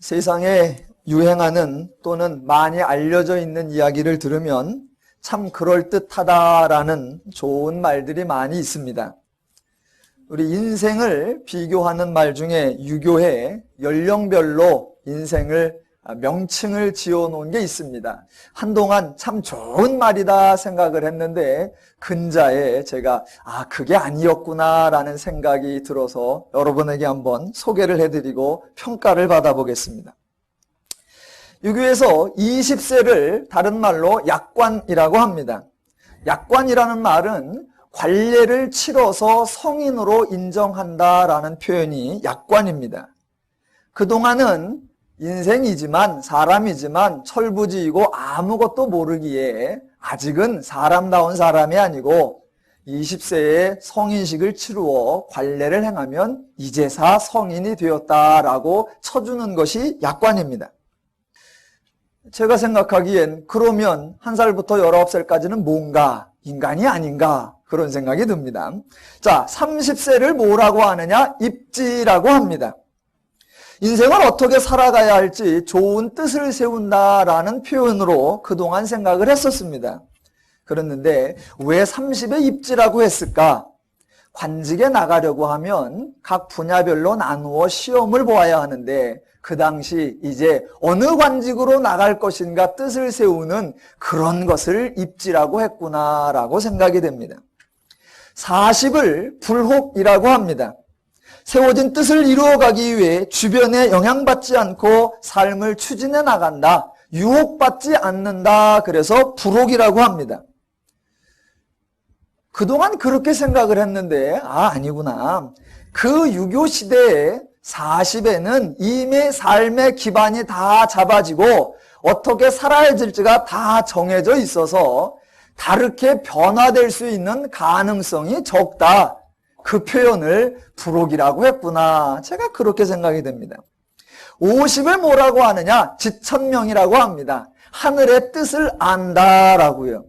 세상에 유행하는 또는 많이 알려져 있는 이야기를 들으면 참 그럴듯하다라는 좋은 말들이 많이 있습니다. 우리 인생을 비교하는 말 중에 유교에 연령별로 인생을 명칭을 지어 놓은 게 있습니다. 한동안 참 좋은 말이다 생각을 했는데 근자에 제가 그게 아니었구나라는 생각이 들어서 여러분에게 한번 소개를 해드리고 평가를 받아보겠습니다. 유교에서 20세를 다른 말로 약관이라고 합니다. 약관이라는 말은 관례를 치러서 성인으로 인정한다라는 표현이 약관입니다. 그동안은 인생이지만 사람이지만 철부지이고 아무것도 모르기에 아직은 사람다운 사람이 아니고 20세에 성인식을 치루어 관례를 행하면 이제사 성인이 되었다라고 쳐주는 것이 약관입니다. 제가 생각하기엔 그러면 1살부터 19살까지는 뭔가 인간이 아닌가 그런 생각이 듭니다. 자, 30세를 뭐라고 하느냐? 입지라고 합니다. 인생을 어떻게 살아가야 할지 좋은 뜻을 세운다라는 표현으로 그동안 생각을 했었습니다. 그랬는데 왜 30에 입지라고 했을까? 관직에 나가려고 하면 각 분야별로 나누어 시험을 보아야 하는데 그 당시 이제 어느 관직으로 나갈 것인가 뜻을 세우는 그런 것을 입지라고 했구나라고 생각이 됩니다. 40을 불혹이라고 합니다. 세워진 뜻을 이루어가기 위해 주변에 영향받지 않고 삶을 추진해 나간다. 유혹받지 않는다. 그래서 불혹이라고 합니다. 그동안 그렇게 생각을 했는데 아니구나. 그 유교 시대에 40에는 이미 삶의 기반이 다 잡아지고 어떻게 살아야 될지가 다 정해져 있어서 다르게 변화될 수 있는 가능성이 적다. 그 표현을 불혹이라고 했구나. 제가 그렇게 생각이 됩니다. 50을 뭐라고 하느냐? 지천명이라고 합니다. 하늘의 뜻을 안다라고요.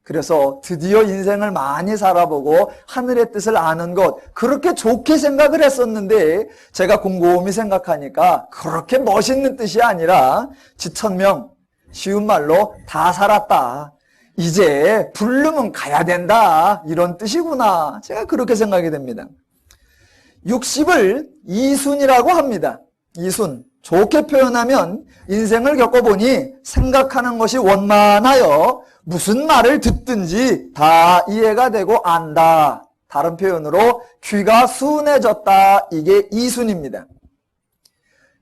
그래서 드디어 인생을 많이 살아보고 하늘의 뜻을 아는 것 그렇게 좋게 생각을 했었는데 제가 곰곰이 생각하니까 그렇게 멋있는 뜻이 아니라 지천명, 쉬운 말로 다 살았다. 이제 부르면 가야 된다. 이런 뜻이구나. 제가 그렇게 생각이 됩니다. 60을 이순이라고 합니다. 이순. 좋게 표현하면 인생을 겪어보니 생각하는 것이 원만하여 무슨 말을 듣든지 다 이해가 되고 안다. 다른 표현으로 귀가 순해졌다. 이게 이순입니다.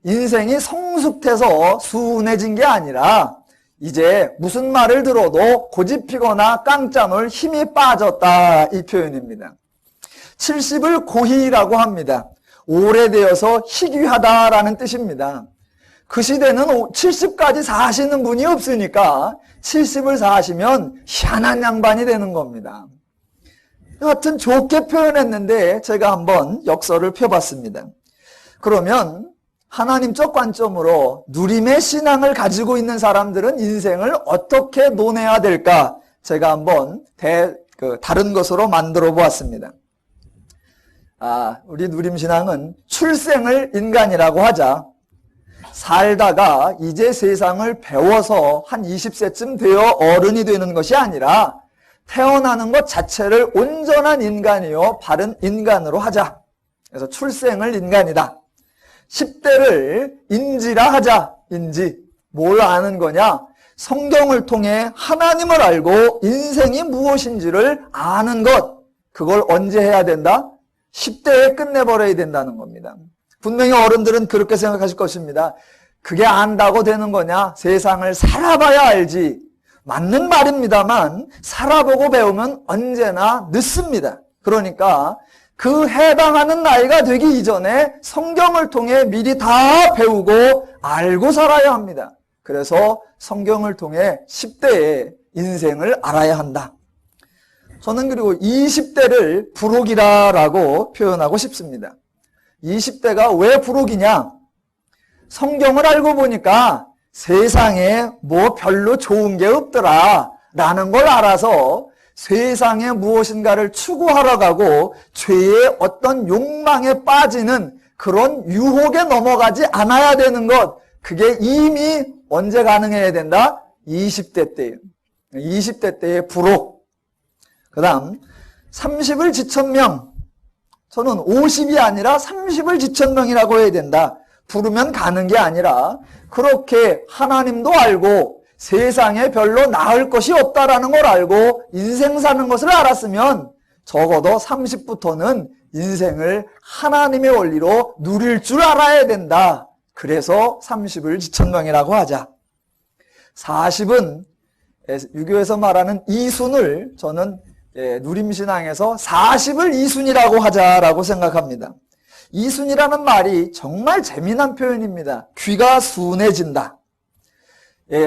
인생이 성숙해서 순해진 게 아니라 이제 무슨 말을 들어도 고집피거나 깡짜놀 힘이 빠졌다. 이 표현입니다. 70을 고희라고 합니다. 오래되어서 희귀하다라는 뜻입니다. 그 시대는 70까지 사시는 분이 없으니까 70을 사시면 희한한 양반이 되는 겁니다. 여하튼 좋게 표현했는데 제가 한번 역설을 펴봤습니다. 그러면 하나님적 관점으로 누림의 신앙을 가지고 있는 사람들은 인생을 어떻게 논해야 될까? 제가 한번 다른 것으로 만들어 보았습니다. 우리 누림신앙은 출생을 인간이라고 하자. 살다가 이제 세상을 배워서 한 20세쯤 되어 어른이 되는 것이 아니라 태어나는 것 자체를 온전한 인간이요 바른 인간으로 하자. 그래서 출생을 인간이다. 10대를 인지라 하자. 인지. 뭘 아는 거냐? 성경을 통해 하나님을 알고 인생이 무엇인지를 아는 것. 그걸 언제 해야 된다? 10대에 끝내버려야 된다는 겁니다. 분명히 어른들은 그렇게 생각하실 것입니다. 그게 안다고 되는 거냐? 세상을 살아봐야 알지. 맞는 말입니다만 살아보고 배우면 언제나 늦습니다. 그러니까 그 해당하는 나이가 되기 이전에 성경을 통해 미리 다 배우고 알고 살아야 합니다. 그래서 성경을 통해 10대의 인생을 알아야 한다. 저는 그리고 20대를 불혹이라고 표현하고 싶습니다. 20대가 왜 불혹이냐? 성경을 알고 보니까 세상에 뭐 별로 좋은 게 없더라 라는 걸 알아서 세상에 무엇인가를 추구하러 가고 죄의 어떤 욕망에 빠지는 그런 유혹에 넘어가지 않아야 되는 것, 그게 이미 언제 가능해야 된다? 20대 때예요. 20대 때의 부록. 그 다음 30을 지천명, 저는 50이 아니라 30을 지천명이라고 해야 된다. 부르면 가는 게 아니라 그렇게 하나님도 알고 세상에 별로 나을 것이 없다라는 걸 알고 인생 사는 것을 알았으면 적어도 30부터는 인생을 하나님의 원리로 누릴 줄 알아야 된다. 그래서 30을 지천명이라고 하자. 40은 유교에서 말하는 이순을 저는 누림신앙에서 40을 이순이라고 하자라고 생각합니다. 이순이라는 말이 정말 재미난 표현입니다. 귀가 순해진다.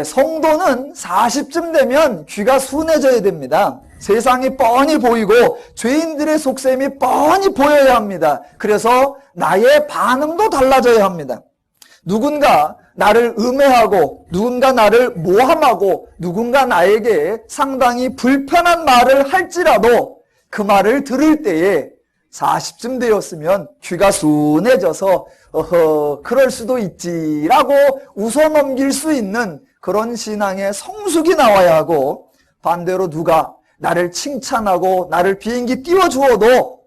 성도는 40쯤 되면 귀가 순해져야 됩니다. 세상이 뻔히 보이고 죄인들의 속셈이 뻔히 보여야 합니다. 그래서 나의 반응도 달라져야 합니다. 누군가 나를 음해하고 누군가 나를 모함하고 누군가 나에게 상당히 불편한 말을 할지라도 그 말을 들을 때에 40쯤 되었으면 귀가 순해져서 그럴 수도 있지라고 웃어넘길 수 있는 그런 신앙의 성숙이 나와야 하고, 반대로 누가 나를 칭찬하고 나를 비행기 띄워주어도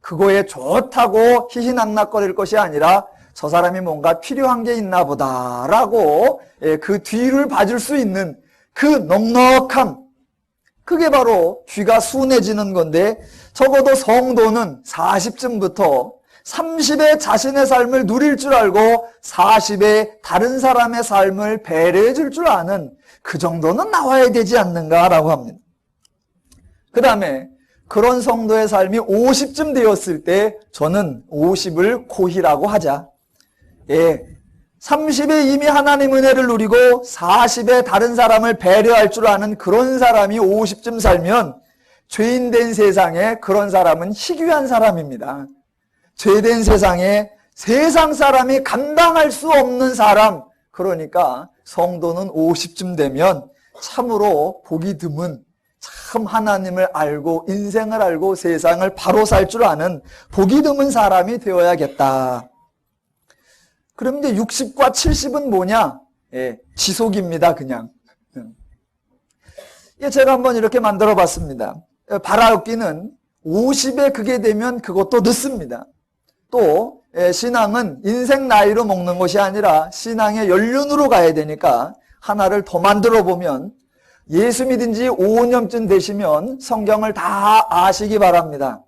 그거에 좋다고 희희낙낙거릴 것이 아니라 저 사람이 뭔가 필요한 게 있나 보다라고 그 뒤를 봐줄 수 있는 그 넉넉함, 그게 바로 귀가 순해지는 건데, 적어도 성도는 40쯤부터 30의 자신의 삶을 누릴 줄 알고 40의 다른 사람의 삶을 배려해 줄 줄 아는 그 정도는 나와야 되지 않는가라고 합니다. 그 다음에 그런 성도의 삶이 50쯤 되었을 때 저는 50을 고희라고 하자. 30에 이미 하나님 은혜를 누리고 40에 다른 사람을 배려할 줄 아는 그런 사람이 50쯤 살면 죄인된 세상에 그런 사람은 희귀한 사람입니다. 죄된 세상에 세상 사람이 감당할 수 없는 사람, 그러니까 성도는 50쯤 되면 참으로 복이 드문, 참 하나님을 알고 인생을 알고 세상을 바로 살 줄 아는 복이 드문 사람이 되어야겠다. 그럼 이제 60과 70은 뭐냐? 지속입니다, 그냥. 제가 한번 이렇게 만들어 봤습니다. 바라옵기는 50에 그게 되면 그것도 늦습니다. 또 신앙은 인생 나이로 먹는 것이 아니라 신앙의 연륜으로 가야 되니까 하나를 더 만들어 보면, 예수 믿은 지 5년쯤 되시면 성경을 다 아시기 바랍니다.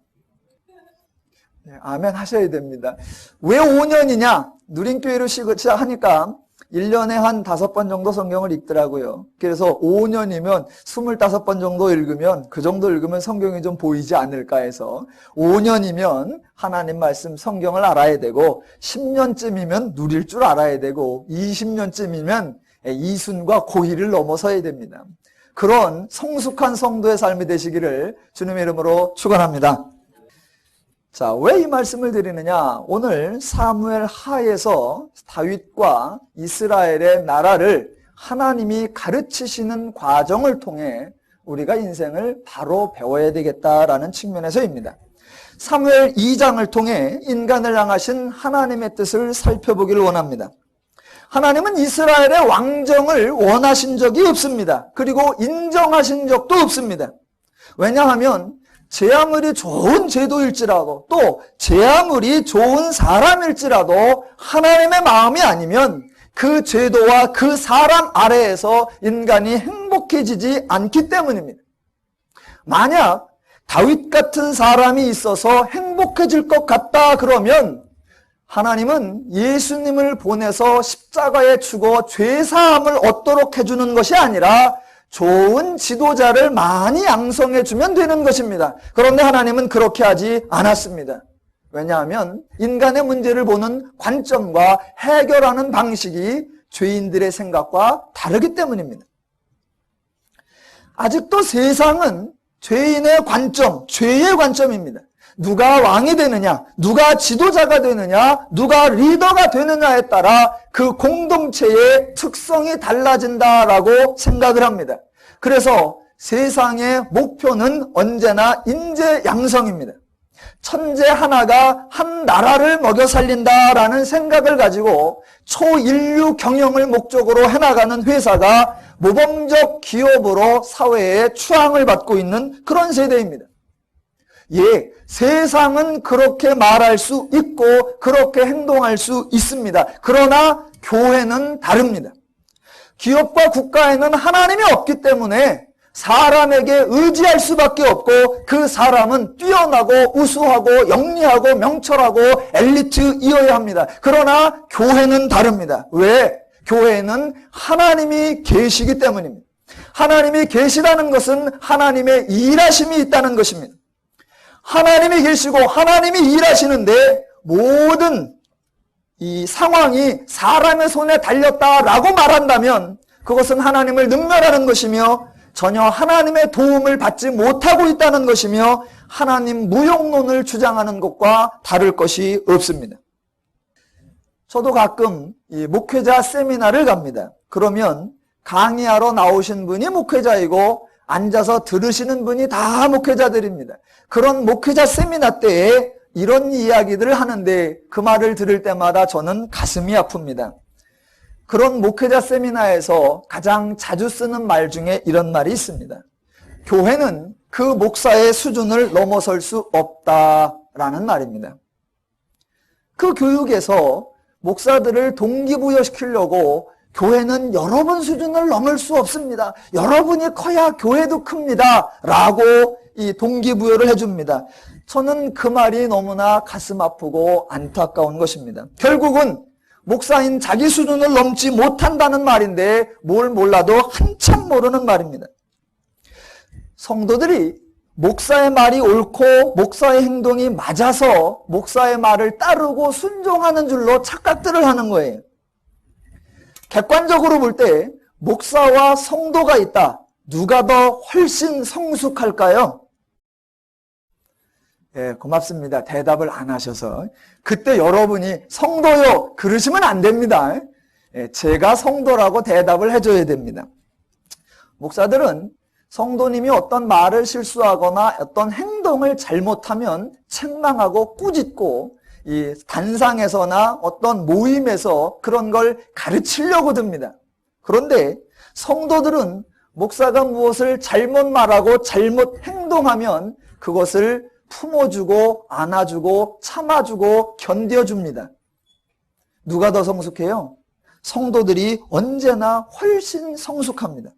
아멘 하셔야 됩니다. 왜 5년이냐? 누림교회로 시작하니까 1년에 한 5번 정도 성경을 읽더라고요. 그래서 5년이면 25번 정도 읽으면, 그 정도 읽으면 성경이 좀 보이지 않을까 해서 5년이면 하나님 말씀 성경을 알아야 되고, 10년쯤이면 누릴 줄 알아야 되고, 20년쯤이면 이순과 고희를 넘어서야 됩니다. 그런 성숙한 성도의 삶이 되시기를 주님의 이름으로 축원합니다. 자, 왜 이 말씀을 드리느냐? 오늘 사무엘 하에서 다윗과 이스라엘의 나라를 하나님이 가르치시는 과정을 통해 우리가 인생을 바로 배워야 되겠다라는 측면에서입니다. 사무엘 2장을 통해 인간을 향하신 하나님의 뜻을 살펴보기를 원합니다. 하나님은 이스라엘의 왕정을 원하신 적이 없습니다. 그리고 인정하신 적도 없습니다. 왜냐하면 제 아무리 좋은 제도일지라도, 또 제 아무리 좋은 사람일지라도 하나님의 마음이 아니면 그 제도와 그 사람 아래에서 인간이 행복해지지 않기 때문입니다. 만약 다윗 같은 사람이 있어서 행복해질 것 같다 그러면 하나님은 예수님을 보내서 십자가에 죽어 죄사함을 얻도록 해주는 것이 아니라 좋은 지도자를 많이 양성해 주면 되는 것입니다. 그런데 하나님은 그렇게 하지 않았습니다. 왜냐하면 인간의 문제를 보는 관점과 해결하는 방식이 죄인들의 생각과 다르기 때문입니다. 아직도 세상은 죄인의 관점, 죄의 관점입니다. 누가 왕이 되느냐, 누가 지도자가 되느냐, 누가 리더가 되느냐에 따라 그 공동체의 특성이 달라진다라고 생각을 합니다. 그래서 세상의 목표는 언제나 인재 양성입니다. 천재 하나가 한 나라를 먹여 살린다라는 생각을 가지고 초인류 경영을 목적으로 해나가는 회사가 모범적 기업으로 사회에 추앙을 받고 있는 그런 세대입니다. 예, 세상은 그렇게 말할 수 있고 그렇게 행동할 수 있습니다. 그러나 교회는 다릅니다. 기업과 국가에는 하나님이 없기 때문에 사람에게 의지할 수밖에 없고 그 사람은 뛰어나고 우수하고 영리하고 명철하고 엘리트이어야 합니다. 그러나 교회는 다릅니다. 왜? 교회는 하나님이 계시기 때문입니다. 하나님이 계시다는 것은 하나님의 일하심이 있다는 것입니다. 하나님이 계시고 하나님이 일하시는데 모든 이 상황이 사람의 손에 달렸다라고 말한다면 그것은 하나님을 능멸하는 것이며 전혀 하나님의 도움을 받지 못하고 있다는 것이며 하나님 무용론을 주장하는 것과 다를 것이 없습니다. 저도 가끔 이 목회자 세미나를 갑니다. 그러면 강의하러 나오신 분이 목회자이고 앉아서 들으시는 분이 다 목회자들입니다. 그런 목회자 세미나 때에 이런 이야기들을 하는데 그 말을 들을 때마다 저는 가슴이 아픕니다. 그런 목회자 세미나에서 가장 자주 쓰는 말 중에 이런 말이 있습니다. 교회는 그 목사의 수준을 넘어설 수 없다라는 말입니다. 그 교육에서 목사들을 동기부여시키려고 교회는 여러분 수준을 넘을 수 없습니다. 여러분이 커야 교회도 큽니다. 라고 이 동기부여를 해줍니다. 저는 그 말이 너무나 가슴 아프고 안타까운 것입니다. 결국은 목사인 자기 수준을 넘지 못한다는 말인데 뭘 몰라도 한참 모르는 말입니다. 성도들이 목사의 말이 옳고 목사의 행동이 맞아서 목사의 말을 따르고 순종하는 줄로 착각들을 하는 거예요. 객관적으로 볼 때 목사와 성도가 있다. 누가 더 훨씬 성숙할까요? 예, 고맙습니다. 대답을 안 하셔서. 그때 여러분이 성도요 그러시면 안 됩니다. 예, 제가 성도라고 대답을 해줘야 됩니다. 목사들은 성도님이 어떤 말을 실수하거나 어떤 행동을 잘못하면 책망하고 꾸짖고 이 단상에서나 어떤 모임에서 그런 걸 가르치려고 듭니다. 그런데 성도들은 목사가 무엇을 잘못 말하고 잘못 행동하면 그것을 품어주고 안아주고 참아주고 견뎌줍니다. 누가 더 성숙해요? 성도들이 언제나 훨씬 성숙합니다.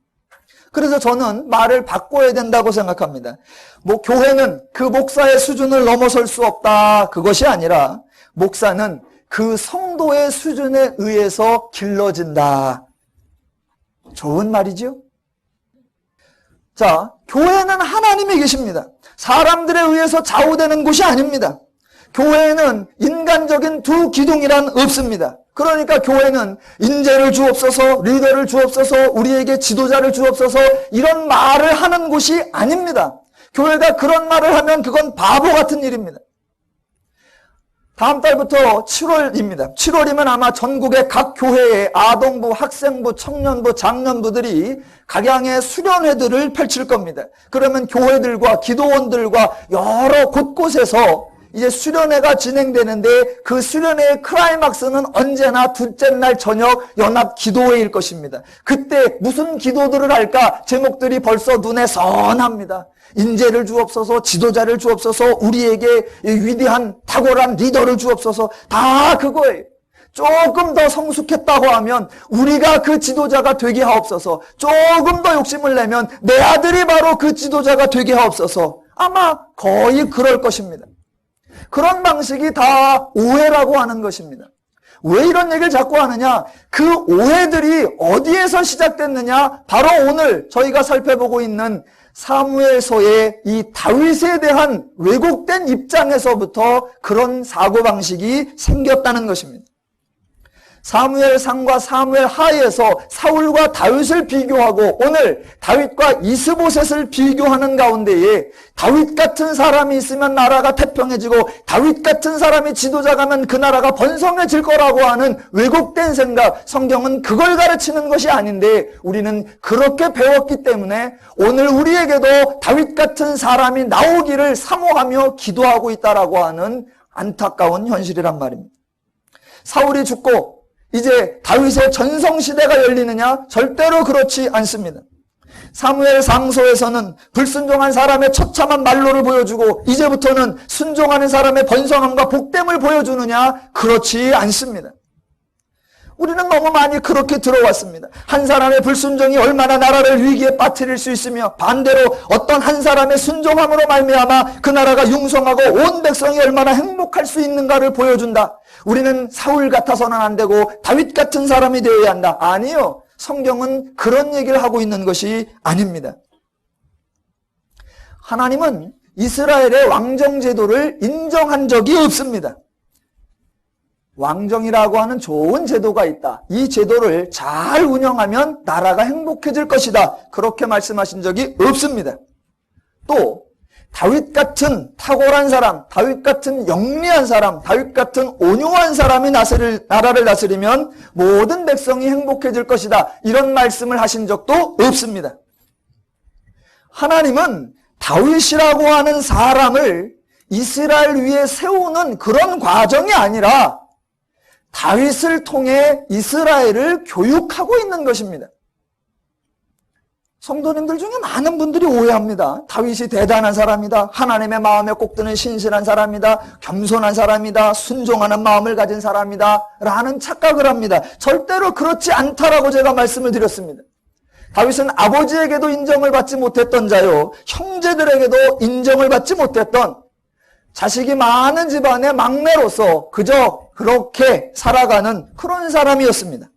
그래서 저는 말을 바꿔야 된다고 생각합니다. 교회는 그 목사의 수준을 넘어설 수 없다. 그것이 아니라 목사는 그 성도의 수준에 의해서 길러진다. 좋은 말이죠? 자, 교회는 하나님이 계십니다. 사람들에 의해서 좌우되는 곳이 아닙니다. 교회에는 인간적인 두 기둥이란 없습니다. 그러니까 교회는 인재를 주옵소서, 리더를 주옵소서, 우리에게 지도자를 주옵소서 이런 말을 하는 곳이 아닙니다. 교회가 그런 말을 하면 그건 바보 같은 일입니다. 다음 달부터 7월입니다. 7월이면 아마 전국의 각 교회의 아동부, 학생부, 청년부, 장년부들이 각양의 수련회들을 펼칠 겁니다. 그러면 교회들과 기도원들과 여러 곳곳에서 이제 수련회가 진행되는데 그 수련회의 클라이막스는 언제나 둘째 날 저녁 연합 기도회일 것입니다. 그때 무슨 기도들을 할까? 제목들이 벌써 눈에 선합니다. 인재를 주옵소서, 지도자를 주옵소서, 우리에게 위대한 탁월한 리더를 주옵소서. 다 그거예요. 조금 더 성숙했다고 하면 우리가 그 지도자가 되게 하옵소서. 조금 더 욕심을 내면 내 아들이 바로 그 지도자가 되게 하옵소서. 아마 거의 그럴 것입니다. 그런 방식이 다 오해라고 하는 것입니다. 왜 이런 얘기를 자꾸 하느냐? 그 오해들이 어디에서 시작됐느냐? 바로 오늘 저희가 살펴보고 있는 사무엘서의 이 다윗에 대한 왜곡된 입장에서부터 그런 사고방식이 생겼다는 것입니다. 사무엘상과 사무엘하에서 사울과 다윗을 비교하고 오늘 다윗과 이스보셋을 비교하는 가운데에 다윗 같은 사람이 있으면 나라가 태평해지고 다윗 같은 사람이 지도자가면 그 나라가 번성해질 거라고 하는 왜곡된 생각, 성경은 그걸 가르치는 것이 아닌데 우리는 그렇게 배웠기 때문에 오늘 우리에게도 다윗 같은 사람이 나오기를 사모하며 기도하고 있다라고 하는 안타까운 현실이란 말입니다. 사울이 죽고 이제 다윗의 전성시대가 열리느냐? 절대로 그렇지 않습니다. 사무엘 상서에서는 불순종한 사람의 처참한 말로를 보여주고 이제부터는 순종하는 사람의 번성함과 복됨을 보여주느냐? 그렇지 않습니다. 우리는 너무 많이 그렇게 들어왔습니다. 한 사람의 불순종이 얼마나 나라를 위기에 빠뜨릴 수 있으며 반대로 어떤 한 사람의 순종함으로 말미암아 그 나라가 융성하고 온 백성이 얼마나 행복할 수 있는가를 보여준다. 우리는 사울 같아서는 안 되고 다윗 같은 사람이 되어야 한다. 아니요. 성경은 그런 얘기를 하고 있는 것이 아닙니다. 하나님은 이스라엘의 왕정제도를 인정한 적이 없습니다. 왕정이라고 하는 좋은 제도가 있다. 이 제도를 잘 운영하면 나라가 행복해질 것이다. 그렇게 말씀하신 적이 없습니다. 또 다윗 같은 탁월한 사람, 다윗 같은 영리한 사람, 다윗 같은 온유한 사람이 나라를 다스리면 모든 백성이 행복해질 것이다. 이런 말씀을 하신 적도 없습니다. 하나님은 다윗이라고 하는 사람을 이스라엘 위에 세우는 그런 과정이 아니라 다윗을 통해 이스라엘을 교육하고 있는 것입니다. 성도님들 중에 많은 분들이 오해합니다. 다윗이 대단한 사람이다. 하나님의 마음에 꼭 드는 신실한 사람이다. 겸손한 사람이다. 순종하는 마음을 가진 사람이다. 라는 착각을 합니다. 절대로 그렇지 않다라고 제가 말씀을 드렸습니다. 다윗은 아버지에게도 인정을 받지 못했던 자요. 형제들에게도 인정을 받지 못했던 자식이 많은 집안의 막내로서 그저 그렇게 살아가는 그런 사람이었습니다.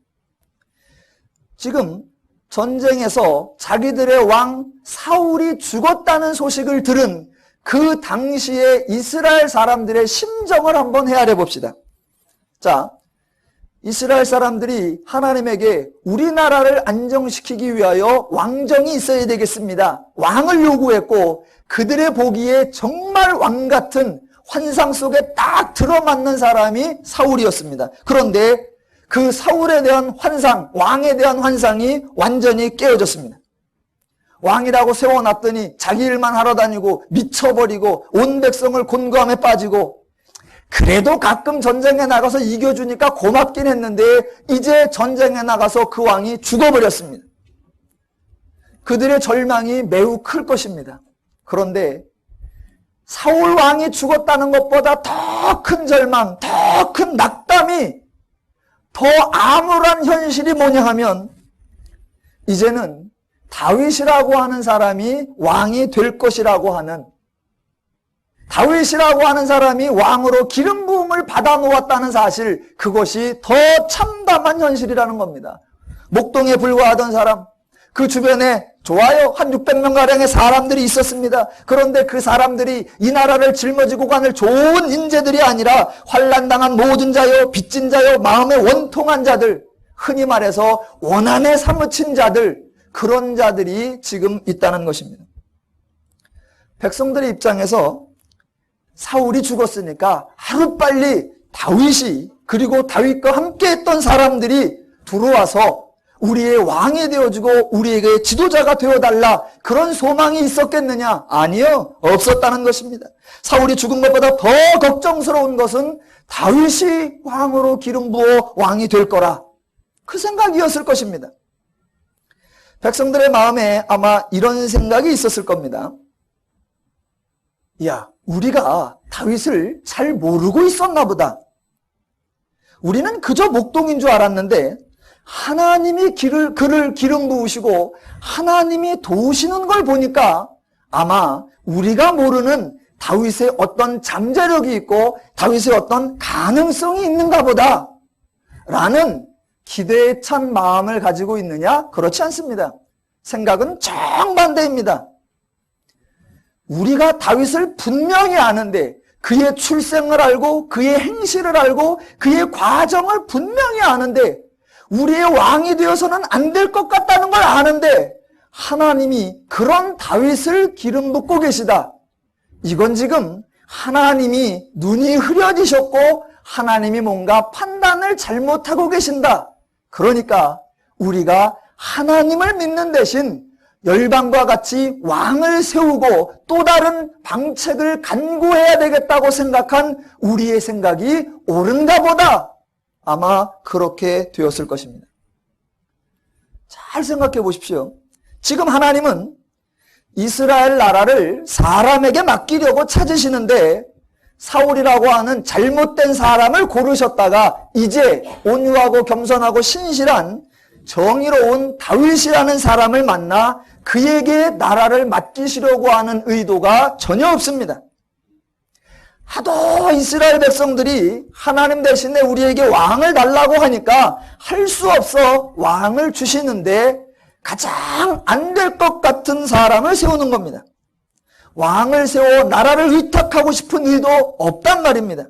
지금 전쟁에서 자기들의 왕 사울이 죽었다는 소식을 들은 그 당시에 이스라엘 사람들의 심정을 한번 헤아려 봅시다. 자, 이스라엘 사람들이 하나님에게 우리나라를 안정시키기 위하여 왕정이 있어야 되겠습니다. 왕을 요구했고 그들의 보기에 정말 왕 같은 환상 속에 딱 들어맞는 사람이 사울이었습니다. 그런데 그 사울에 대한 환상, 왕에 대한 환상이 완전히 깨어졌습니다. 왕이라고 세워놨더니 자기 일만 하러 다니고 미쳐버리고 온 백성을 곤고함에 빠지고 그래도 가끔 전쟁에 나가서 이겨주니까 고맙긴 했는데 이제 전쟁에 나가서 그 왕이 죽어버렸습니다. 그들의 절망이 매우 클 것입니다. 그런데 사울 왕이 죽었다는 것보다 더 큰 절망, 더 큰 낙담이 더 암울한 현실이 뭐냐 하면 이제는 다윗이라고 하는 사람이 왕이 될 것이라고 하는 다윗이라고 하는 사람이 왕으로 기름 부음을 받아 놓았다는 사실, 그것이 더 참담한 현실이라는 겁니다. 목동에 불과하던 사람, 그 주변에 좋아요 한 600명가량의 사람들이 있었습니다. 그런데 그 사람들이 이 나라를 짊어지고 가는 좋은 인재들이 아니라 환난당한 모든 자요, 빚진 자요, 마음에 원통한 자들, 흔히 말해서 원한에 사무친 자들, 그런 자들이 지금 있다는 것입니다. 백성들의 입장에서 사울이 죽었으니까 하루빨리 다윗이, 그리고 다윗과 함께했던 사람들이 들어와서 우리의 왕이 되어주고 우리에게 지도자가 되어달라, 그런 소망이 있었겠느냐? 아니요, 없었다는 것입니다. 사울이 죽은 것보다 더 걱정스러운 것은 다윗이 왕으로 기름 부어 왕이 될 거라, 그 생각이었을 것입니다. 백성들의 마음에 아마 이런 생각이 있었을 겁니다. 야, 우리가 다윗을 잘 모르고 있었나 보다. 우리는 그저 목동인 줄 알았는데 하나님이 그를 기름 부으시고 하나님이 도우시는 걸 보니까 아마 우리가 모르는 다윗의 어떤 잠재력이 있고 다윗의 어떤 가능성이 있는가 보다 라는 기대에 찬 마음을 가지고 있느냐? 그렇지 않습니다. 생각은 정반대입니다. 우리가 다윗을 분명히 아는데 그의 출생을 알고 그의 행실을 알고 그의 과정을 분명히 아는데 우리의 왕이 되어서는 안 될 것 같다는 걸 아는데 하나님이 그런 다윗을 기름 붓고 계시다. 이건 지금 하나님이 눈이 흐려지셨고 하나님이 뭔가 판단을 잘못하고 계신다. 그러니까 우리가 하나님을 믿는 대신 열방과 같이 왕을 세우고 또 다른 방책을 간구해야 되겠다고 생각한 우리의 생각이 옳은가 보다. 아마 그렇게 되었을 것입니다. 잘 생각해 보십시오. 지금 하나님은 이스라엘 나라를 사람에게 맡기려고 찾으시는데 사울이라고 하는 잘못된 사람을 고르셨다가 이제 온유하고 겸손하고 신실한 정의로운 다윗이라는 사람을 만나 그에게 나라를 맡기시려고 하는 의도가 전혀 없습니다. 하도 이스라엘 백성들이 하나님 대신에 우리에게 왕을 달라고 하니까 할 수 없어 왕을 주시는데 가장 안 될 것 같은 사람을 세우는 겁니다. 왕을 세워 나라를 위탁하고 싶은 의도 없단 말입니다.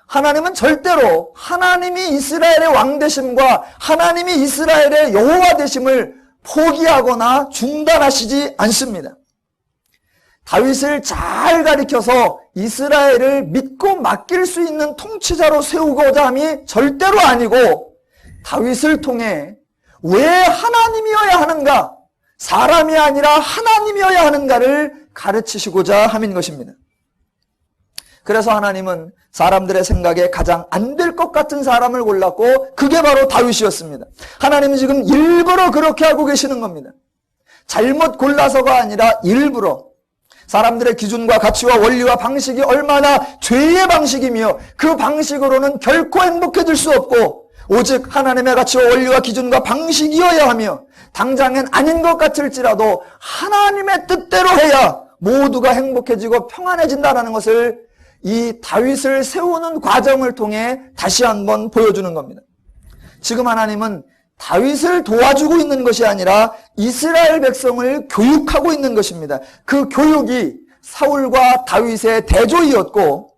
하나님은 절대로 하나님이 이스라엘의 왕 되심과 하나님이 이스라엘의 여호와 되심을 포기하거나 중단하시지 않습니다. 다윗을 잘 가리켜서 이스라엘을 믿고 맡길 수 있는 통치자로 세우고자 함이 절대로 아니고 다윗을 통해 왜 하나님이어야 하는가, 사람이 아니라 하나님이어야 하는가를 가르치시고자 함인 것입니다. 그래서 하나님은 사람들의 생각에 가장 안 될 것 같은 사람을 골랐고 그게 바로 다윗이었습니다. 하나님은 지금 일부러 그렇게 하고 계시는 겁니다. 잘못 골라서가 아니라 일부러 사람들의 기준과 가치와 원리와 방식이 얼마나 죄의 방식이며 그 방식으로는 결코 행복해질 수 없고 오직 하나님의 가치와 원리와 기준과 방식이어야 하며 당장엔 아닌 것 같을지라도 하나님의 뜻대로 해야 모두가 행복해지고 평안해진다는 것을 이 다윗을 세우는 과정을 통해 다시 한번 보여주는 겁니다. 지금 하나님은 다윗을 도와주고 있는 것이 아니라 이스라엘 백성을 교육하고 있는 것입니다. 그 교육이 사울과 다윗의 대조이었고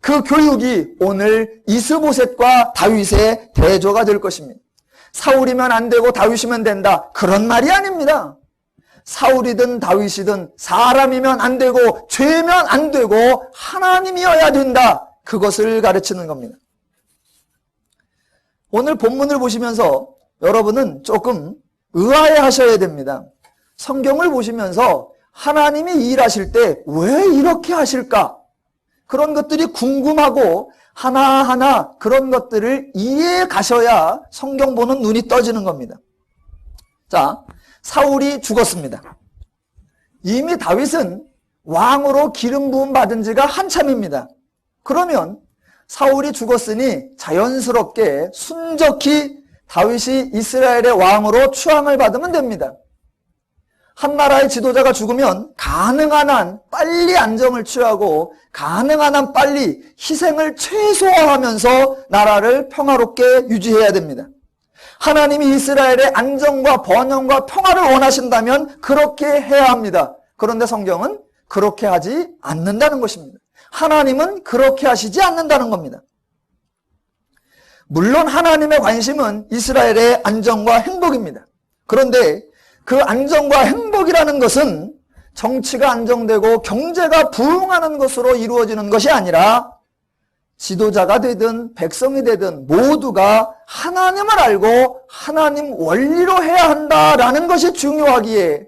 그 교육이 오늘 이스보셋과 다윗의 대조가 될 것입니다. 사울이면 안 되고 다윗이면 된다. 그런 말이 아닙니다. 사울이든 다윗이든 사람이면 안 되고 죄면 안 되고 하나님이어야 된다. 그것을 가르치는 겁니다. 오늘 본문을 보시면서 여러분은 조금 의아해 하셔야 됩니다. 성경을 보시면서 하나님이 일하실 때 왜 이렇게 하실까? 그런 것들이 궁금하고 하나하나 그런 것들을 이해해 가셔야 성경 보는 눈이 떠지는 겁니다. 자, 사울이 죽었습니다. 이미 다윗은 왕으로 기름 부음 받은 지가 한참입니다. 그러면 사울이 죽었으니 자연스럽게 순적히 다윗이 이스라엘의 왕으로 추앙을 받으면 됩니다. 한 나라의 지도자가 죽으면 가능한 한 빨리 안정을 취하고 가능한 한 빨리 희생을 최소화하면서 나라를 평화롭게 유지해야 됩니다. 하나님이 이스라엘의 안정과 번영과 평화를 원하신다면 그렇게 해야 합니다. 그런데 성경은 그렇게 하지 않는다는 것입니다. 하나님은 그렇게 하시지 않는다는 겁니다. 물론 하나님의 관심은 이스라엘의 안정과 행복입니다. 그런데 그 안정과 행복이라는 것은 정치가 안정되고 경제가 부흥하는 것으로 이루어지는 것이 아니라 지도자가 되든 백성이 되든 모두가 하나님을 알고 하나님 원리로 해야 한다라는 것이 중요하기에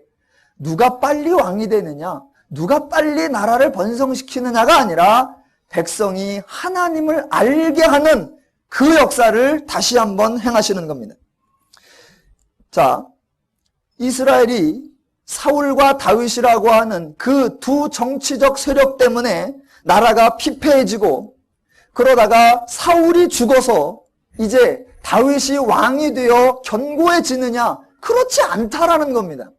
누가 빨리 왕이 되느냐, 누가 빨리 나라를 번성시키느냐가 아니라 백성이 하나님을 알게 하는 그 역사를 다시 한번 행하시는 겁니다. 자, 이스라엘이 사울과 다윗이라고 하는 그 두 정치적 세력 때문에 나라가 피폐해지고 그러다가 사울이 죽어서 이제 다윗이 왕이 되어 견고해지느냐? 그렇지 않다라는 겁니다.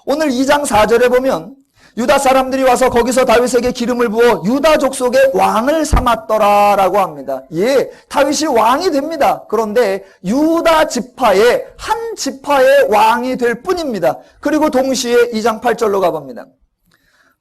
오늘 2장 4절에 보면 유다 사람들이 와서 거기서 다윗에게 기름을 부어 유다 족속의 왕을 삼았더라라고 합니다. 예, 다윗이 왕이 됩니다. 그런데 유다 지파의 한 지파의 왕이 될 뿐입니다. 그리고 동시에 2장 8절로 가봅니다.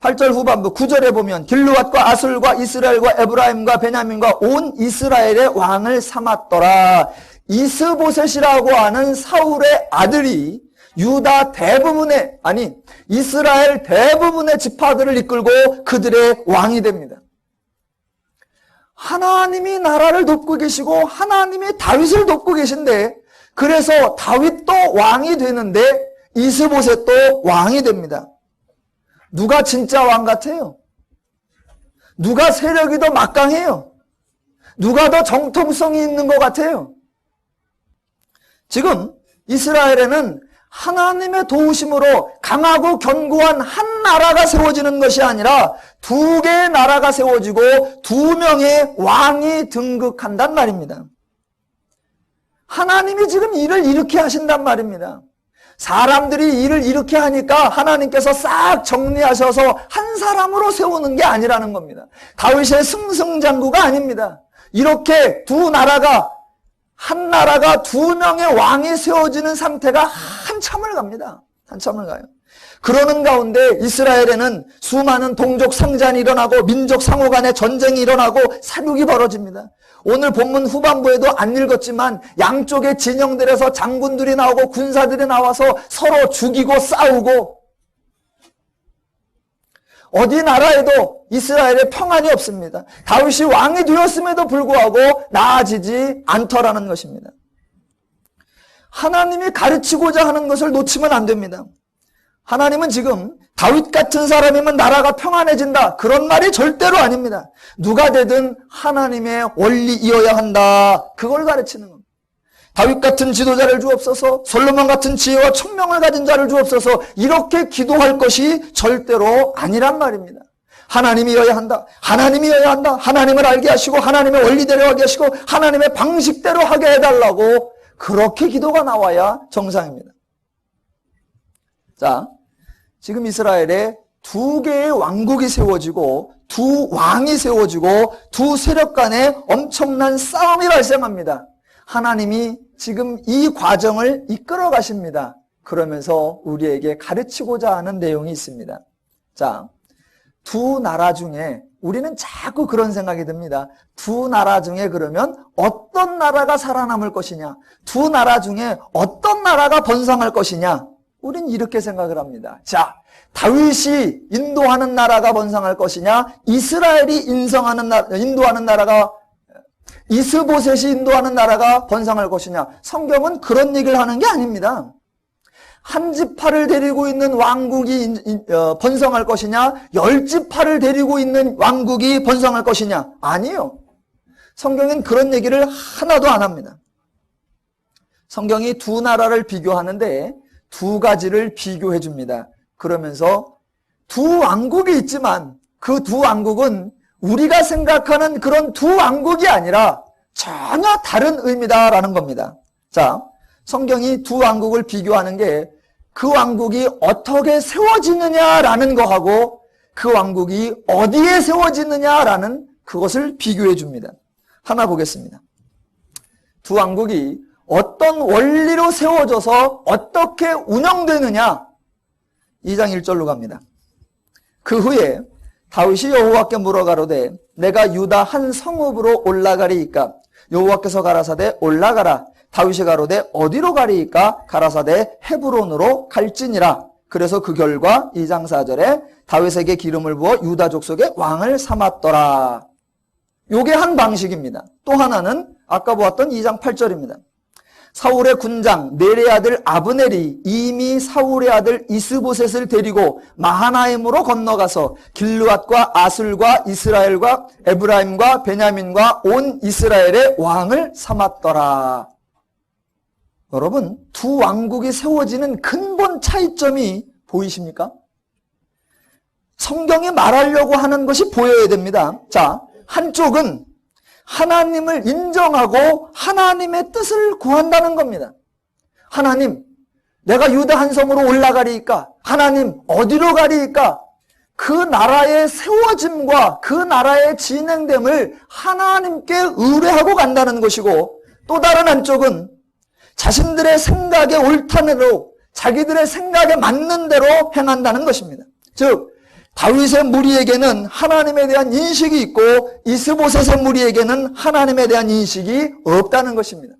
8절 후반부 9절에 보면 길르앗과 아술과 이스라엘과 에브라임과 베냐민과 온 이스라엘의 왕을 삼았더라. 이스보셋이라고 하는 사울의 아들이 유다 대부분의, 아니 이스라엘 대부분의 지파들을 이끌고 그들의 왕이 됩니다. 하나님이 나라를 돕고 계시고 하나님이 다윗을 돕고 계신데, 그래서 다윗도 왕이 되는데 이스보셋도 왕이 됩니다. 누가 진짜 왕 같아요? 누가 세력이 더 막강해요? 누가 더 정통성이 있는 것 같아요? 지금 이스라엘에는 하나님의 도우심으로 강하고 견고한 한 나라가 세워지는 것이 아니라 두 개의 나라가 세워지고 두 명의 왕이 등극한단 말입니다. 하나님이 지금 일을 이렇게 하신단 말입니다. 사람들이 일을 이렇게 하니까 하나님께서 싹 정리하셔서 한 사람으로 세우는 게 아니라는 겁니다. 다윗의 승승장구가 아닙니다. 이렇게 두 나라가, 한 나라가 두 명의 왕이 세워지는 상태가 한참을 갑니다. 한참을 가요. 그러는 가운데 이스라엘에는 수많은 동족 상잔이 일어나고 민족 상호 간의 전쟁이 일어나고 사륙이 벌어집니다. 오늘 본문 후반부에도 안 읽었지만 양쪽의 진영들에서 장군들이 나오고 군사들이 나와서 서로 죽이고 싸우고, 어디 나라에도 이스라엘에 평안이 없습니다. 다윗이 왕이 되었음에도 불구하고 나아지지 않더라는 것입니다. 하나님이 가르치고자 하는 것을 놓치면 안 됩니다. 하나님은 지금 다윗 같은 사람이면 나라가 평안해진다, 그런 말이 절대로 아닙니다. 누가 되든 하나님의 원리이어야 한다, 그걸 가르치는 겁니다. 다윗 같은 지도자를 주옵소서, 솔로몬 같은 지혜와 총명을 가진 자를 주옵소서, 이렇게 기도할 것이 절대로 아니란 말입니다. 하나님이어야 한다, 하나님이어야 한다, 하나님을 알게 하시고 하나님의 원리대로 하게 하시고 하나님의 방식대로 하게 해달라고, 그렇게 기도가 나와야 정상입니다. 자, 지금 이스라엘에 두 개의 왕국이 세워지고 두 왕이 세워지고 두 세력 간에 엄청난 싸움이 발생합니다. 하나님이 지금 이 과정을 이끌어 가십니다. 그러면서 우리에게 가르치고자 하는 내용이 있습니다. 자, 두 나라 중에 우리는 자꾸 그런 생각이 듭니다. 두 나라 중에 그러면 어떤 나라가 살아남을 것이냐? 두 나라 중에 어떤 나라가 번성할 것이냐? 우린 이렇게 생각을 합니다. 자, 다윗이 인도하는 나라가 번성할 것이냐, 이스라엘이 인도하는 나라가, 이스보셋이 인도하는 나라가 번성할 것이냐. 성경은 그런 얘기를 하는 게 아닙니다. 한 지파를 데리고 있는 왕국이 번성할 것이냐, 10지파를 데리고 있는 왕국이 번성할 것이냐. 아니에요. 성경은 그런 얘기를 하나도 안 합니다. 성경이 두 나라를 비교하는데 두 가지를 비교해 줍니다. 그러면서 두 왕국이 있지만 그 두 왕국은 우리가 생각하는 그런 두 왕국이 아니라 전혀 다른 의미다라는 겁니다. 자, 성경이 두 왕국을 비교하는 게 그 왕국이 어떻게 세워지느냐라는 거하고 그 왕국이 어디에 세워지느냐라는 그것을 비교해 줍니다. 하나 보겠습니다. 두 왕국이 어떤 원리로 세워져서 어떻게 운영되느냐. 2장 1절로 갑니다. 그 후에 다윗이 여호와께 물어가로되 내가 유다 한 성읍으로 올라가리이까? 여호와께서 가라사대 올라가라. 다윗이 가로되 어디로 가리이까? 가라사대 헤브론으로 갈지니라. 그래서 그 결과 2장 4절에 다윗에게 기름을 부어 유다 족속의 왕을 삼았더라. 요게 한 방식입니다. 또 하나는 아까 보았던 2장 8절입니다. 사울의 군장 네레의 아들 아브넬이 이미 사울의 아들 이스보셋을 데리고 마하나임으로 건너가서 길르앗과 아술과 이스라엘과 에브라임과 베냐민과 온 이스라엘의 왕을 삼았더라. 여러분, 두 왕국이 세워지는 근본 차이점이 보이십니까? 성경이 말하려고 하는 것이 보여야 됩니다. 자, 한쪽은 하나님을 인정하고 하나님의 뜻을 구한다는 겁니다. 하나님, 내가 유다 한 성으로 올라가리이까? 하나님, 어디로 가리이까? 그 나라의 세워짐과 그 나라의 진행됨을 하나님께 의뢰하고 간다는 것이고, 또 다른 한쪽은 자신들의 생각에 옳다는 대로, 자기들의 생각에 맞는 대로 행한다는 것입니다. 즉, 다윗의 무리에게는 하나님에 대한 인식이 있고 이스보셋의 무리에게는 하나님에 대한 인식이 없다는 것입니다.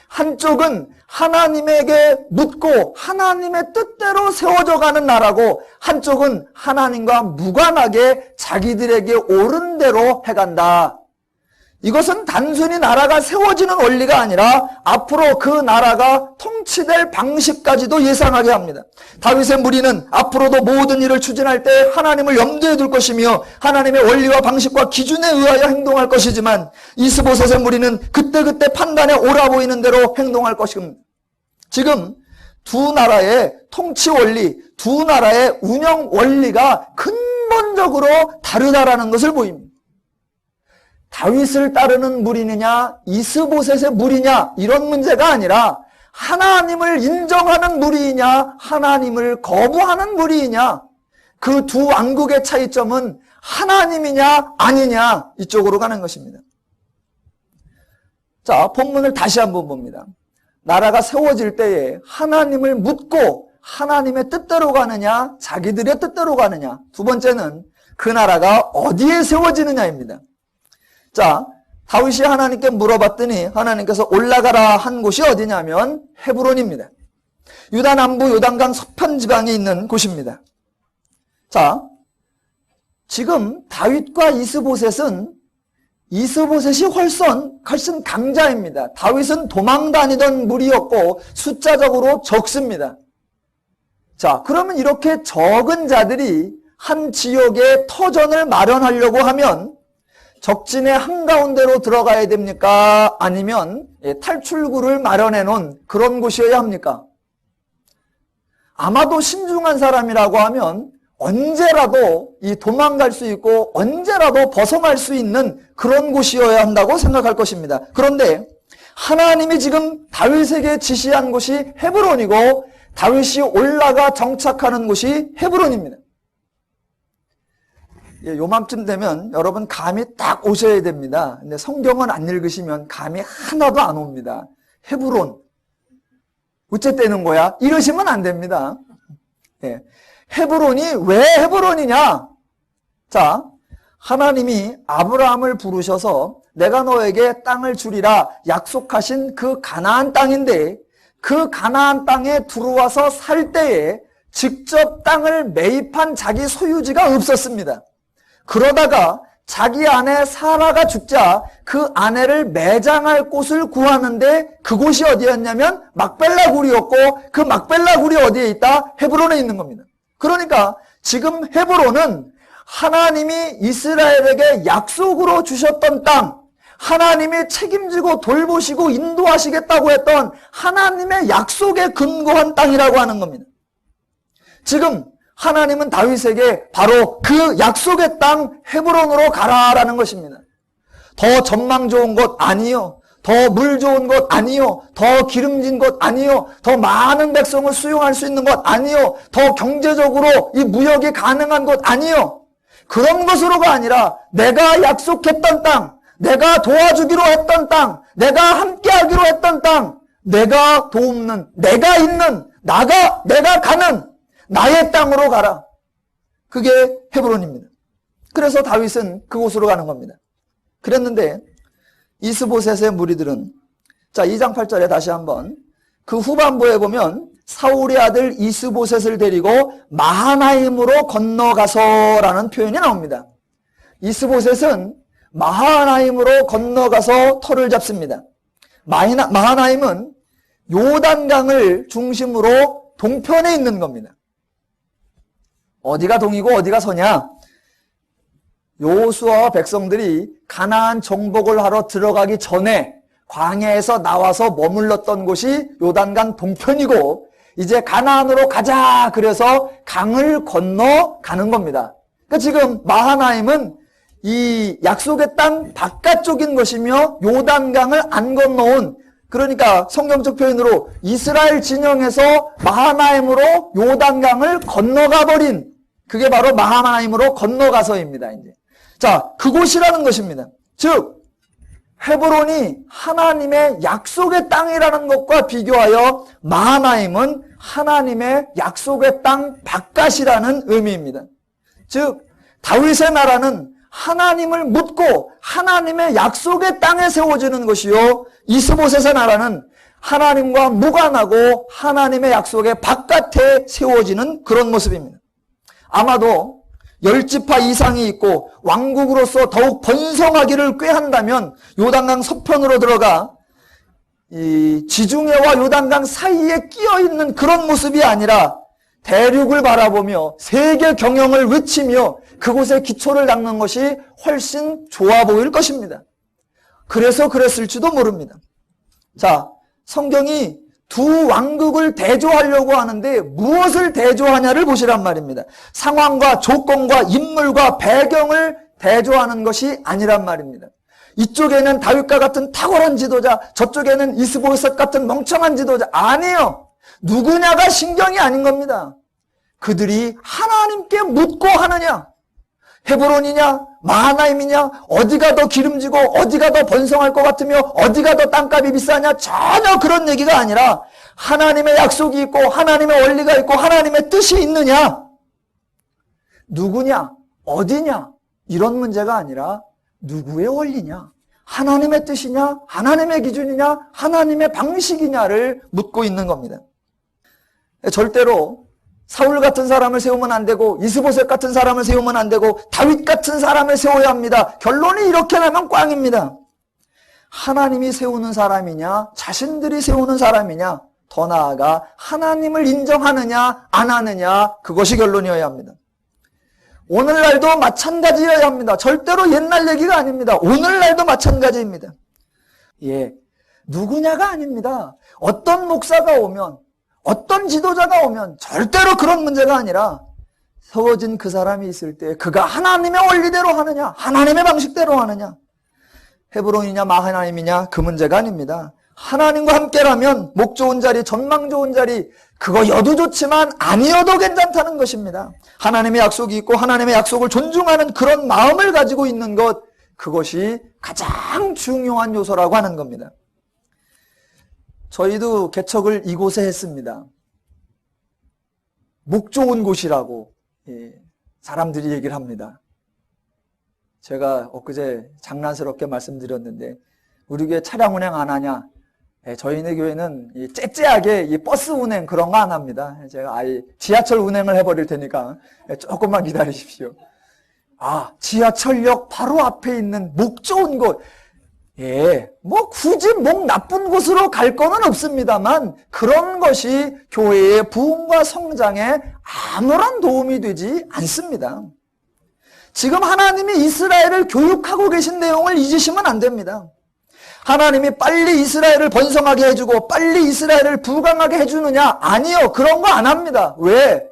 한쪽은 하나님에게 묻고 하나님의 뜻대로 세워져 가는 나라고, 한쪽은 하나님과 무관하게 자기들에게 옳은 대로 해간다. 이것은 단순히 나라가 세워지는 원리가 아니라 앞으로 그 나라가 통치될 방식까지도 예상하게 합니다. 다윗의 무리는 앞으로도 모든 일을 추진할 때 하나님을 염두에 둘 것이며 하나님의 원리와 방식과 기준에 의하여 행동할 것이지만, 이스보셋의 무리는 그때그때 판단에 옳아 보이는 대로 행동할 것입니다. 지금 두 나라의 통치 원리, 두 나라의 운영 원리가 근본적으로 다르다라는 것을 보입니다. 다윗을 따르는 무리느냐 이스보셋의 무리냐 이런 문제가 아니라 하나님을 인정하는 무리이냐 하나님을 거부하는 무리이냐, 그 두 왕국의 차이점은 하나님이냐 아니냐 이쪽으로 가는 것입니다. 자, 본문을 다시 한번 봅니다. 나라가 세워질 때에 하나님을 묻고 하나님의 뜻대로 가느냐 자기들의 뜻대로 가느냐, 두 번째는 그 나라가 어디에 세워지느냐입니다. 자, 다윗이 하나님께 물어봤더니 하나님께서 올라가라 한 곳이 어디냐면 헤브론입니다. 유다 남부 요단강 서편 지방에 있는 곳입니다. 자, 지금 다윗과 이스보셋이 훨씬 강자입니다. 다윗은 도망 다니던 무리였고 숫자적으로 적습니다. 자, 그러면 이렇게 적은 자들이 한 지역에 터전을 마련하려고 하면 적진의 한가운데로 들어가야 됩니까? 아니면 탈출구를 마련해 놓은 그런 곳이어야 합니까? 아마도 신중한 사람이라고 하면 언제라도 도망갈 수 있고 언제라도 벗어날 수 있는 그런 곳이어야 한다고 생각할 것입니다. 그런데 하나님이 지금 다윗에게 지시한 곳이 헤브론이고 다윗이 올라가 정착하는 곳이 헤브론입니다. 요맘쯤 되면 여러분 감이 딱 오셔야 됩니다. 근데 성경은 안 읽으시면 감이 하나도 안 옵니다. 헤브론 어째 떼는 거야? 이러시면 안 됩니다. 헤브론이 왜 헤브론이냐? 자, 하나님이 아브라함을 부르셔서 내가 너에게 땅을 주리라 약속하신 그 가나안 땅인데, 그 가나안 땅에 들어와서 살 때에 직접 땅을 매입한 자기 소유지가 없었습니다. 그러다가 자기 아내 사라가 죽자 그 아내를 매장할 곳을 구하는데 그곳이 어디였냐면 막벨라 굴이었고, 그 막벨라 굴이 어디에 있다? 헤브론에 있는 겁니다. 그러니까 지금 헤브론은 하나님이 이스라엘에게 약속으로 주셨던 땅, 하나님이 책임지고 돌보시고 인도하시겠다고 했던 하나님의 약속에 근거한 땅이라고 하는 겁니다. 지금 하나님은 다윗에게 바로 그 약속의 땅 헤브론으로 가라라는 것입니다. 더 전망 좋은 곳 아니요, 더 물 좋은 곳 아니요, 더 기름진 곳 아니요, 더 많은 백성을 수용할 수 있는 곳 아니요, 더 경제적으로 이 무역이 가능한 곳 아니요, 그런 것으로가 아니라 내가 약속했던 땅, 내가 도와주기로 했던 땅, 내가 함께하기로 했던 땅, 내가 돕는, 내가 있는, 내가 가는 나의 땅으로 가라. 그게 헤브론입니다. 그래서 다윗은 그곳으로 가는 겁니다. 그랬는데 이스보셋의 무리들은, 자, 2장 8절에 다시 한번 그 후반부에 보면 사울의 아들 이스보셋을 데리고 마하나임으로 건너가서라는 표현이 나옵니다. 이스보셋은 마하나임으로 건너가서 터를 잡습니다. 마하나임은 요단강을 중심으로 동편에 있는 겁니다. 어디가 동이고 어디가 서냐? 여호수아와 백성들이 가나안 정복을 하러 들어가기 전에 광야에서 나와서 머물렀던 곳이 요단강 동편이고, 이제 가나안으로 가자 그래서 강을 건너가는 겁니다. 그러니까 지금 마하나임은 이 약속의 땅 바깥쪽인 것이며 요단강을 안 건너온, 그러니까 성경적 표현으로 이스라엘 진영에서 마하나임으로 요단강을 건너가 버린, 그게 바로 마하나임으로 건너가서입니다. 이제 자, 그곳이라는 것입니다. 즉 헤브론이 하나님의 약속의 땅이라는 것과 비교하여 마하나임은 하나님의 약속의 땅 바깥이라는 의미입니다. 즉 다윗의 나라는 하나님을 묻고 하나님의 약속의 땅에 세워지는 것이요, 이스보셋의 나라는 하나님과 무관하고 하나님의 약속의 바깥에 세워지는 그런 모습입니다. 아마도 10지파 이상이 있고 왕국으로서 더욱 번성하기를 꾀한다면 요단강 서편으로 들어가 이 지중해와 요단강 사이에 끼어있는 그런 모습이 아니라 대륙을 바라보며 세계 경영을 외치며 그곳에 기초를 닦는 것이 훨씬 좋아 보일 것입니다. 그래서 그랬을지도 모릅니다. 자, 성경이 두 왕국을 대조하려고 하는데 무엇을 대조하냐를 보시란 말입니다. 상황과 조건과 인물과 배경을 대조하는 것이 아니란 말입니다. 이쪽에는 다윗과 같은 탁월한 지도자, 저쪽에는 이스보셋 같은 멍청한 지도자. 아니에요. 누구냐가 신경이 아닌 겁니다. 그들이 하나님께 묻고 하느냐, 헤브론이냐 마하나임이냐, 어디가 더 기름지고 어디가 더 번성할 것 같으며 어디가 더 땅값이 비싸냐, 전혀 그런 얘기가 아니라 하나님의 약속이 있고 하나님의 원리가 있고 하나님의 뜻이 있느냐, 누구냐 어디냐, 이런 문제가 아니라 누구의 원리냐, 하나님의 뜻이냐, 하나님의 기준이냐, 하나님의 방식이냐를 묻고 있는 겁니다. 절대로 사울 같은 사람을 세우면 안 되고 이스보셋 같은 사람을 세우면 안 되고 다윗 같은 사람을 세워야 합니다. 결론이 이렇게 나면 꽝입니다. 하나님이 세우는 사람이냐, 자신들이 세우는 사람이냐, 더 나아가 하나님을 인정하느냐 안 하느냐, 그것이 결론이어야 합니다. 오늘날도 마찬가지여야 합니다. 절대로 옛날 얘기가 아닙니다. 오늘날도 마찬가지입니다. 예, 누구냐가 아닙니다. 어떤 목사가 오면, 어떤 지도자가 오면 절대로 그런 문제가 아니라 세워진 그 사람이 있을 때 그가 하나님의 원리대로 하느냐, 하나님의 방식대로 하느냐, 헤브론이냐 마하나임이냐, 그 문제가 아닙니다. 하나님과 함께라면 목 좋은 자리, 전망 좋은 자리, 그거여도 좋지만 아니어도 괜찮다는 것입니다. 하나님의 약속이 있고 하나님의 약속을 존중하는 그런 마음을 가지고 있는 것, 그것이 가장 중요한 요소라고 하는 겁니다. 저희도 개척을 이곳에 했습니다. 목 좋은 곳이라고 사람들이 얘기를 합니다. 제가 엊그제 장난스럽게 말씀드렸는데 우리 교회 차량 운행 안 하냐? 저희네 교회는 째째하게 버스 운행 그런 거 안 합니다. 제가 아예 지하철 운행을 해버릴 테니까 조금만 기다리십시오. 아, 지하철역 바로 앞에 있는 목 좋은 곳. 예, 뭐 굳이 목 나쁜 곳으로 갈 거는 없습니다만 그런 것이 교회의 부흥과 성장에 아무런 도움이 되지 않습니다. 지금 하나님이 이스라엘을 교육하고 계신 내용을 잊으시면 안 됩니다. 하나님이 빨리 이스라엘을 번성하게 해주고 빨리 이스라엘을 부강하게 해주느냐? 아니요, 그런 거 안 합니다. 왜?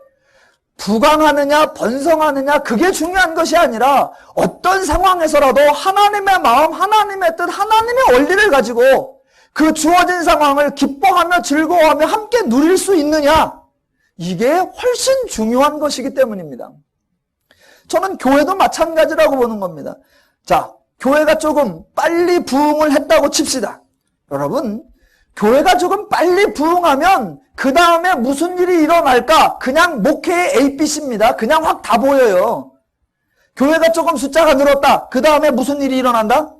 부강하느냐 번성하느냐 그게 중요한 것이 아니라 어떤 상황에서라도 하나님의 마음, 하나님의 뜻, 하나님의 원리를 가지고 그 주어진 상황을 기뻐하며 즐거워하며 함께 누릴 수 있느냐, 이게 훨씬 중요한 것이기 때문입니다. 저는 교회도 마찬가지라고 보는 겁니다. 자, 교회가 조금 빨리 부흥을 했다고 칩시다. 여러분, 교회가 조금 빨리 부흥하면 그 다음에 무슨 일이 일어날까? 그냥 목회의 ABC입니다. 그냥 확 다 보여요. 교회가 조금 숫자가 늘었다. 그 다음에 무슨 일이 일어난다?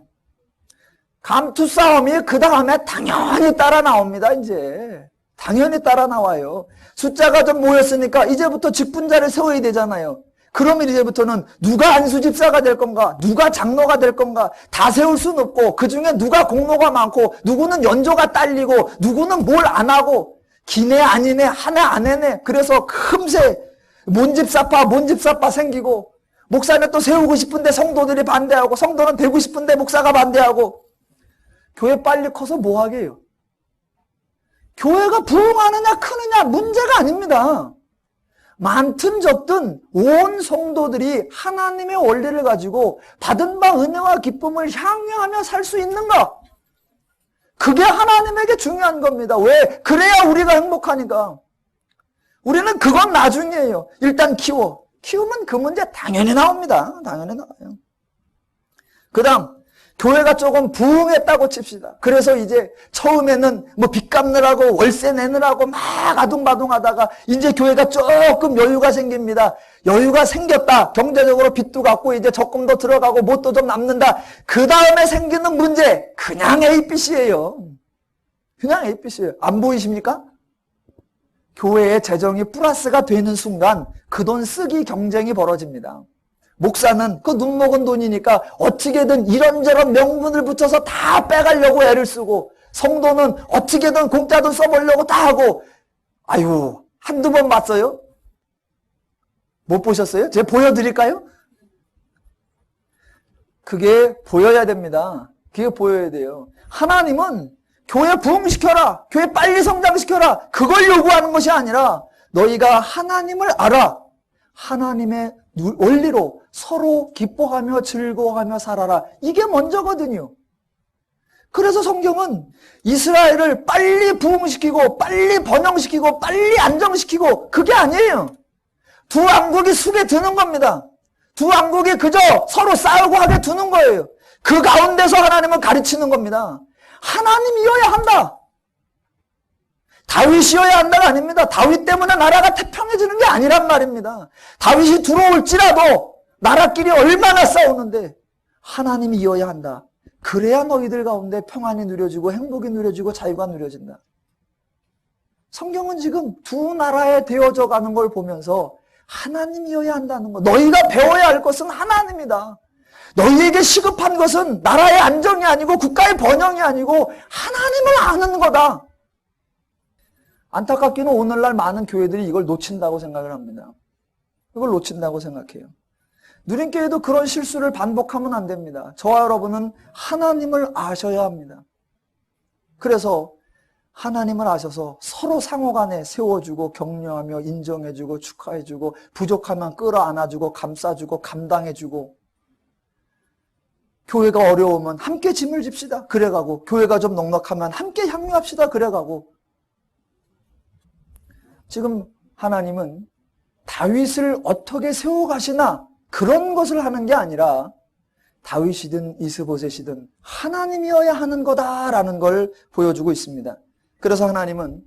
감투 싸움이 그 다음에 당연히 따라 나옵니다. 이제 당연히 따라 나와요. 숫자가 좀 모였으니까 이제부터 직분자를 세워야 되잖아요. 그러면 이제부터는 누가 안수집사가 될 건가, 누가 장로가 될 건가, 다 세울 수는 없고 그 중에 누가 공로가 많고 누구는 연조가 딸리고 누구는 뭘 안 하고 기네 아니네 하네 안 해네, 그래서 금세 몬집사파 생기고, 목사는 또 세우고 싶은데 성도들이 반대하고, 성도는 되고 싶은데 목사가 반대하고, 교회 빨리 커서 뭐 하게요? 교회가 부흥하느냐 크느냐 문제가 아닙니다. 많든 적든 온 성도들이 하나님의 원리를 가지고 받은 바 은혜와 기쁨을 향유하며 살 수 있는가? 그게 하나님에게 중요한 겁니다. 왜? 그래야 우리가 행복하니까. 우리는 그건 나중이에요. 일단 키우면 그 문제 당연히 나옵니다. 당연히 나와요. 그 다음, 교회가 조금 부흥했다고 칩시다. 그래서 이제 처음에는 뭐 빚 갚느라고 월세 내느라고 막 아둥바둥하다가 이제 교회가 조금 여유가 생깁니다. 여유가 생겼다. 경제적으로 빚도 갚고 이제 적금도 들어가고 뭣도 좀 남는다. 그 다음에 생기는 문제 그냥 APC예요. 그냥 APC예요. 안 보이십니까? 교회의 재정이 플러스가 되는 순간 그 돈 쓰기 경쟁이 벌어집니다. 목사는 그 눈 먹은 돈이니까 어떻게든 이런저런 명분을 붙여서 다 빼가려고 애를 쓰고, 성도는 어떻게든 공짜 돈 써보려고 다 하고, 아유, 한두 번 봤어요? 못 보셨어요? 제가 보여드릴까요? 그게 보여야 됩니다. 그게 보여야 돼요. 하나님은 교회 부흥시켜라, 교회 빨리 성장시켜라, 그걸 요구하는 것이 아니라 너희가 하나님을 알아, 하나님의 원리로 서로 기뻐하며 즐거워하며 살아라. 이게 먼저거든요. 그래서 성경은 이스라엘을 빨리 부흥시키고 빨리 번영시키고 빨리 안정시키고 그게 아니에요. 두 왕국이 숙에 드는 겁니다. 두 왕국이 그저 서로 싸우고 하게 두는 거예요. 그 가운데서 하나님을 가르치는 겁니다. 하나님이어야 한다. 다윗이어야 한다가 아닙니다. 다윗 때문에 나라가 태평해지는 게 아니란 말입니다. 다윗이 들어올지라도 나라끼리 얼마나 싸우는데 하나님이어야 한다. 그래야 너희들 가운데 평안이 누려지고 행복이 누려지고 자유가 누려진다. 성경은 지금 두 나라에 되어져 가는 걸 보면서 하나님이어야 한다는 것. 너희가 배워야 할 것은 하나님이다. 너희에게 시급한 것은 나라의 안정이 아니고 국가의 번영이 아니고 하나님을 아는 거다. 안타깝게는 오늘날 많은 교회들이 이걸 놓친다고 생각을 합니다. 이걸 놓친다고 생각해요. 누린교회도 그런 실수를 반복하면 안 됩니다. 저와 여러분은 하나님을 아셔야 합니다. 그래서 하나님을 아셔서 서로 상호간에 세워주고 격려하며 인정해주고 축하해주고 부족하면 끌어안아주고 감싸주고 감당해주고, 교회가 어려우면 함께 짐을 집시다 그래가고, 교회가 좀 넉넉하면 함께 향유합시다 그래가고. 지금 하나님은 다윗을 어떻게 세워가시나 그런 것을 하는 게 아니라 다윗이든 이스보셋이든 하나님이어야 하는 거다라는 걸 보여주고 있습니다. 그래서 하나님은,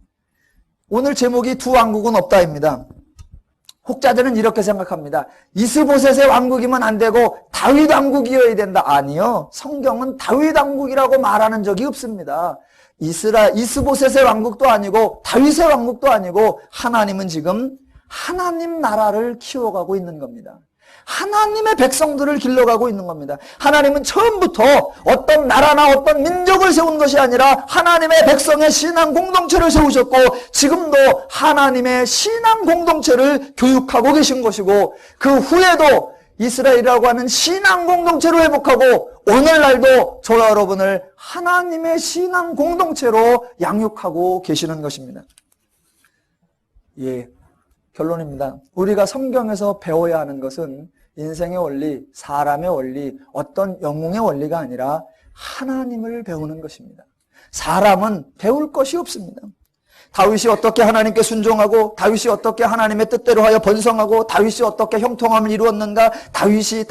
오늘 제목이 두 왕국은 없다입니다. 혹자들은 이렇게 생각합니다. 이스보셋의 왕국이면 안 되고 다윗 왕국이어야 된다. 아니요. 성경은 다윗 왕국이라고 말하는 적이 없습니다. 이스보셋의 왕국도 아니고 다윗의 왕국도 아니고 하나님은 지금 하나님 나라를 키워가고 있는 겁니다. 하나님의 백성들을 길러가고 있는 겁니다. 하나님은 처음부터 어떤 나라나 어떤 민족을 세운 것이 아니라 하나님의 백성의 신앙 공동체를 세우셨고, 지금도 하나님의 신앙 공동체를 교육하고 계신 것이고, 그 후에도 이스라엘이라고 하는 신앙 공동체로 회복하고, 오늘날도 저와 여러분을 하나님의 신앙 공동체로 양육하고 계시는 것입니다. 예, 결론입니다. 우리가 성경에서 배워야 하는 것은 인생의 원리, 사람의 원리, 어떤 영웅의 원리가 아니라 하나님을 배우는 것입니다. 사람은 배울 것이 없습니다. 다윗이 어떻게 하나님께 순종하고, 다윗이 어떻게 하나님의 뜻대로 하여 번성하고, 다윗이 어떻게 형통함을 이루었는가, 다윗이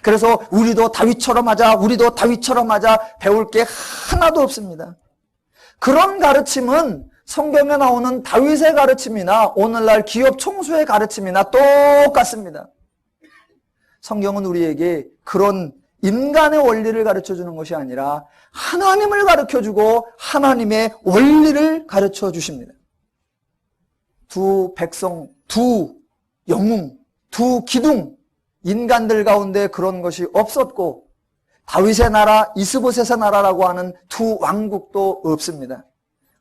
그래서 우리도 다윗처럼 하자, 우리도 다윗처럼 하자, 배울 게 하나도 없습니다. 그런 가르침은 성경에 나오는 다윗의 가르침이나 오늘날 기업 총수의 가르침이나 똑같습니다. 성경은 우리에게 그런 인간의 원리를 가르쳐주는 것이 아니라 하나님을 가르쳐주고 하나님의 원리를 가르쳐 주십니다. 두 백성, 두 영웅, 두 기둥, 인간들 가운데 그런 것이 없었고, 다윗의 나라, 이스보셋의 나라라고 하는 두 왕국도 없습니다.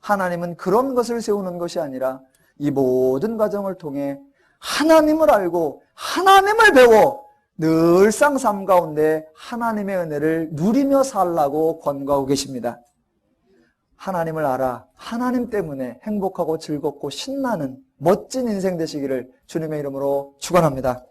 하나님은 그런 것을 세우는 것이 아니라 이 모든 과정을 통해 하나님을 알고 하나님을 배워 늘상 삶 가운데 하나님의 은혜를 누리며 살라고 권고하고 계십니다. 하나님을 알아 하나님 때문에 행복하고 즐겁고 신나는 멋진 인생 되시기를 주님의 이름으로 축원합니다.